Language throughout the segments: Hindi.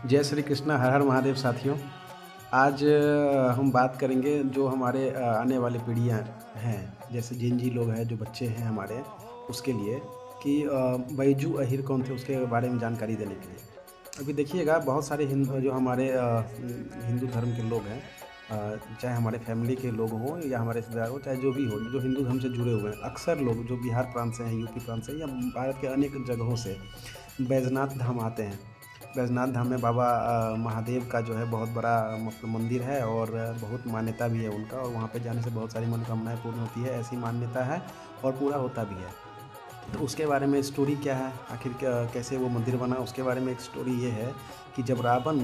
जय श्री कृष्णा, हर हर महादेव साथियों। आज हम बात करेंगे जो हमारे आने वाली पीढ़ियाँ हैं, जैसे जिन लोग हैं, जो बच्चे हैं हमारे, उसके लिए कि बैजू अहीर कौन थे, उसके बारे में जानकारी देने के लिए। अभी देखिएगा, बहुत सारे जो हमारे हिंदू धर्म के लोग हैं, चाहे हमारे फैमिली के लोग हों या हमारे रिश्तेदार हों, चाहे जो भी हो, जो हिंदू धर्म से जुड़े हुए हैं, अक्सर लोग जो बिहार प्रांत से हैं, यूपी प्रांत से या भारत के अनेक जगहों से बैजनाथ धाम आते हैं। बैजनाथ धाम में बाबा महादेव का जो है बहुत बड़ा मतलब मंदिर है और बहुत मान्यता भी है उनका, और वहाँ पे जाने से बहुत सारी मनोकामनाएं पूर्ण होती है, ऐसी मान्यता है और पूरा होता भी है। तो उसके बारे में स्टोरी क्या है, आखिर कैसे वो मंदिर बना, उसके बारे में एक स्टोरी ये है कि जब रावण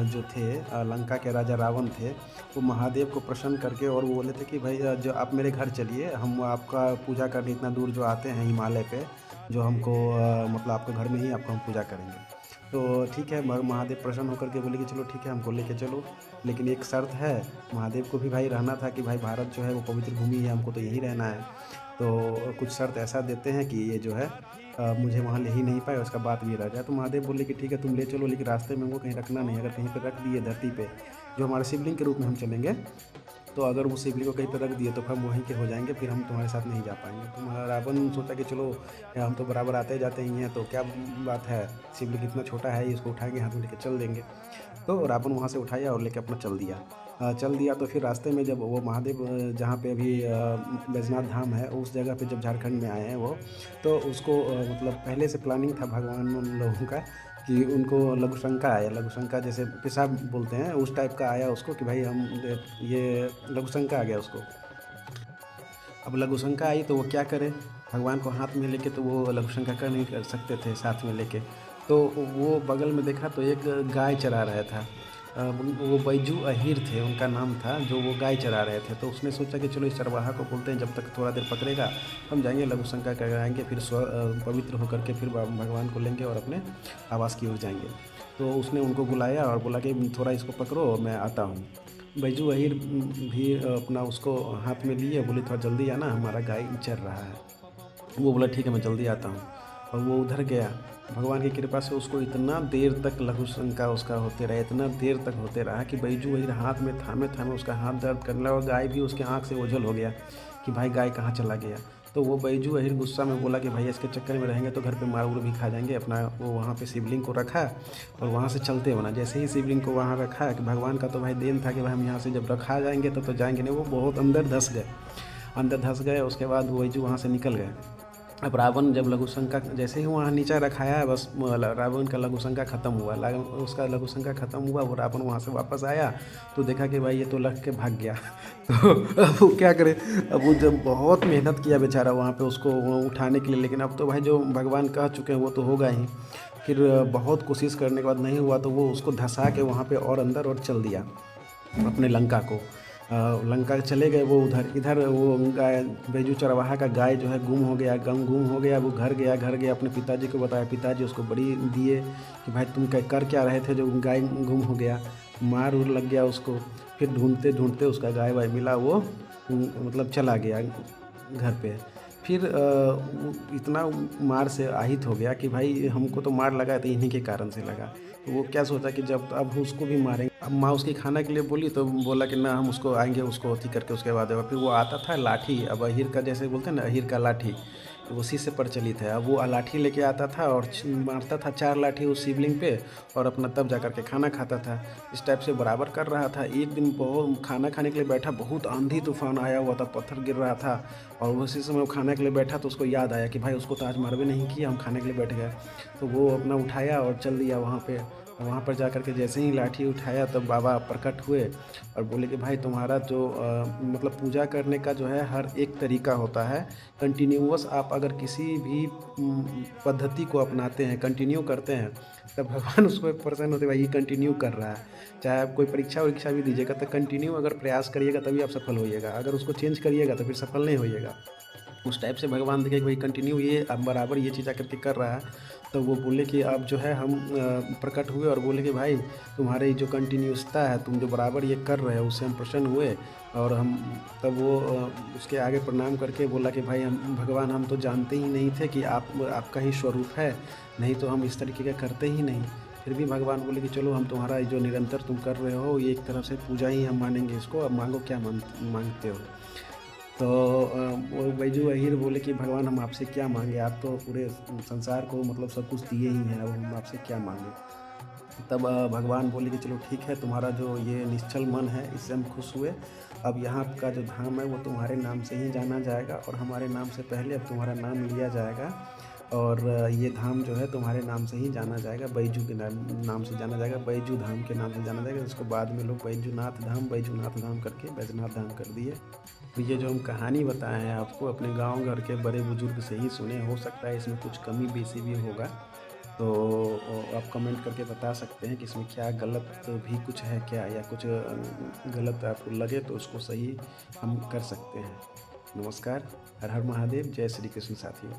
जो थे, लंका के राजा रावण थे, वो महादेव को प्रसन्न करके और वो बोले थे कि भाई जो आप मेरे घर चलिए, हम आपका पूजा करने इतना दूर जो आते हैं हिमालय पे, जो हमको मतलब आपके घर में ही आपको हम पूजा करेंगे। तो ठीक है, महादेव प्रसन्न होकर के बोले कि चलो ठीक है, हमको लेके चलो, लेकिन एक शर्त है। महादेव को भी भाई रहना था कि भाई भारत जो है वो पवित्र भूमि है, हमको तो यहीं रहना है। तो कुछ शर्त ऐसा देते हैं कि ये जो है मुझे वहाँ ले ही नहीं पाए, उसका बात भी रह जाए। तो महादेव बोले कि ठीक है, तुम ले चलो, लेकिन रास्ते में हमको कहीं रखना नहीं। अगर कहीं पर रख दिए धरती पे, जो हमारे शिवलिंग के रूप में हम चलेंगे, तो अगर वो शिवलिंग को कहीं पर रख दिए तो फिर हम वहीं के हो जाएंगे, फिर हम तुम्हारे साथ नहीं जा पाएंगे। तो रावण सोचा कि चलो, हम तो बराबर आते जाते ही हैं, तो क्या बात है, शिवलिंग इतना छोटा है, इसको उठाएंगे, हाथ में लेके चल देंगे। तो रावण वहाँ से उठाया और लेके अपना चल दिया। तो फिर रास्ते में जब वो महादेव जहाँ पे अभी बैजनाथ धाम है, उस जगह पे जब झारखंड में आए हैं वो, तो उसको मतलब पहले से प्लानिंग था भगवान उन लोगों का कि उनको लघु शंका आया, लघु शंका जैसे पेशाब बोलते हैं, उस टाइप का आया उसको कि भाई हम ये लघु शंका आ गया उसको। अब लघु शंका आई तो वो क्या करे, भगवान को हाथ में लेके तो वो लघु शंका कर नहीं कर सकते थे साथ में लेके। तो वो बगल में देखा तो एक गाय चरा रहा था। वो बैजू अहीर थे, उनका नाम था, जो वो गाय चरा रहे थे। तो उसने सोचा कि चलो इस चरवाहा को बोलते हैं, जब तक थोड़ा देर पकड़ेगा हम जाएंगे लघु शंका कराएंगे, फिर पवित्र होकर के फिर भगवान को लेंगे और अपने आवास की ओर जाएंगे। तो उसने उनको बुलाया और बोला कि थोड़ा इसको पकड़ो, मैं आता हूँ। बैजू अहीर भी अपना उसको हाथ में लिए, बोले थोड़ा जल्दी आना, हमारा गाय चर रहा है। वो बोला ठीक है, मैं जल्दी आता हूँ। और वो उधर गया। भगवान की कृपा से उसको इतना देर तक लघु शंका उसका होते रहा, इतना देर तक होते रहा कि बैजू अहीर हाथ में थामे थामे उसका हाथ दर्द करने लगा, और गाय भी उसके आँख से ओझल हो गया कि भाई गाय कहाँ चला गया। तो वो बैजू अहीर गुस्सा में बोला कि भाई इसके चक्कर में रहेंगे तो घर पे मार भी खा जाएंगे अपना। वो वहाँ पे शिवलिंग को रखा और वहाँ से चलते बना। जैसे ही शिवलिंग को वहाँ रखा कि भगवान का तो भाई देन था कि भाई हम यहाँ से जब रखा जाएंगे तो जाएंगे नहीं, वो बहुत अंदर धंस गए। उसके बाद वो बैजू वहाँ से निकल गए। अब रावण जब लघु शंका जैसे ही वहाँ नीचे रखाया है, बस रावण का लघु शंका खत्म हुआ। उसका लघु शंका खत्म हुआ, वो रावण वहाँ से वापस आया तो देखा कि भाई ये तो लग के भाग गया। तो अब वो क्या करे, अब वो जब बहुत मेहनत किया बेचारा वहाँ पे उसको उठाने के लिए, लेकिन अब तो भाई जो भगवान कह चुके हैं वो तो होगा ही। फिर बहुत कोशिश करने के बाद नहीं हुआ तो वो उसको धंसा के वहाँ पे और अंदर और चल दिया अपने लंका को। लंका चले गए वो उधर। इधर वो गाय, बैजू चरवाहा का गाय जो है गुम हो गया, गुम हो गया। वो घर गया अपने पिताजी को बताया, पिताजी उसको बड़ी दिए कि भाई तुम कर क्या रहे थे जो गाय गुम हो गया। मार उर लग गया उसको। फिर ढूंढते ढूंढते उसका गाय वाय मिला, वो मतलब चला गया घर पे। फिर इतना मार से আহিत हो गया कि भाई हमको तो मार लगा तो इन्हीं के कारण से लगा। तो वो क्या सोचा कि जब अब उसको भी मारेंगे। अब माँ उसकी खाना के लिए बोली तो बोला कि ना, हम उसको आएंगे, उसको अथी करके उसके बाद होगा। फिर वो आता था लाठी, अब अहीर का जैसे बोलते हैं ना, अहीर का लाठी, तो उसी से प्रचलित है। अब वो लाठी लेके आता था और मारता था 4 लाठी उस शिवलिंग पे, और अपना तब जा करके खाना खाता था। इस टाइप से बराबर कर रहा था। एक दिन बहुत खाना खाने के लिए बैठा, बहुत आंधी तूफान आया हुआ था, पत्थर गिर रहा था, और उसी समय वो खाने के लिए बैठा तो उसको याद आया कि भाई उसको तो आज मारवे नहीं किया, हम खाने के लिए बैठ गए। तो वो अपना उठाया और चल दिया वहाँ पे। वहाँ पर जा कर के जैसे ही लाठी उठाया तब बाबा प्रकट हुए और बोले कि भाई तुम्हारा जो मतलब पूजा करने का जो है हर एक तरीका होता है। कंटिन्यूअस आप अगर किसी भी पद्धति को अपनाते हैं, कंटिन्यू करते हैं, तब भगवान उसको प्रसन्न होते, भाई ये कंटिन्यू कर रहा है। चाहे आप कोई परीक्षा भी दीजिएगा तो कंटिन्यू अगर प्रयास करिएगा तभी आप सफल होइएगा, अगर उसको चेंज करिएगा तो फिर सफल नहीं होइएगा। उस टाइप से भगवान देखे कि भाई कंटिन्यू ये अब बराबर ये चीज़ करके कर रहा है। तो वो बोले कि अब जो है हम प्रकट हुए और बोले कि भाई तुम्हारी जो कंटिन्यूसता है, तुम जो बराबर ये कर रहे हो, उससे हम प्रसन्न हुए। और हम तब वो उसके आगे प्रणाम करके बोला कि भाई हम भगवान, हम तो जानते ही नहीं थे कि आप आपका ही स्वरूप है, नहीं तो हम इस तरीके का करते ही नहीं। फिर भी भगवान बोले कि चलो हम तुम्हारा ये जो निरंतर तुम कर रहे हो ये एक तरह से पूजा ही हम मानेंगे इसको, अब मांगो क्या मांगते हो। तो वो बैजू अहीर बोले कि भगवान हम आपसे क्या मांगे, आप तो पूरे संसार को मतलब सब कुछ दिए ही हैं, अब हम आपसे क्या मांगे। तब भगवान बोले कि चलो ठीक है, तुम्हारा जो ये निश्चल मन है इससे हम खुश हुए। अब यहाँ का जो धाम है वो तुम्हारे नाम से ही जाना जाएगा और हमारे नाम से पहले अब तुम्हारा नाम लिया जाएगा। और ये धाम जो है तुम्हारे नाम से ही जाना जाएगा, बैजू के नाम से जाना जाएगा, बैजू धाम के नाम से जाना जाएगा। उसको बाद में लोग बैजूनाथ धाम करके बैजनाथ धाम कर दिए। तो ये जो हम कहानी बताए हैं आपको, अपने गांव घर के बड़े बुजुर्ग से ही सुने, हो सकता है इसमें कुछ कमी बेसी भी होगा। तो आप कमेंट करके बता सकते हैं कि इसमें क्या गलत भी कुछ है क्या, या कुछ गलत आपको लगे तो उसको सही हम कर सकते हैं। नमस्कार, हर हर महादेव, जय श्री कृष्ण साथियों।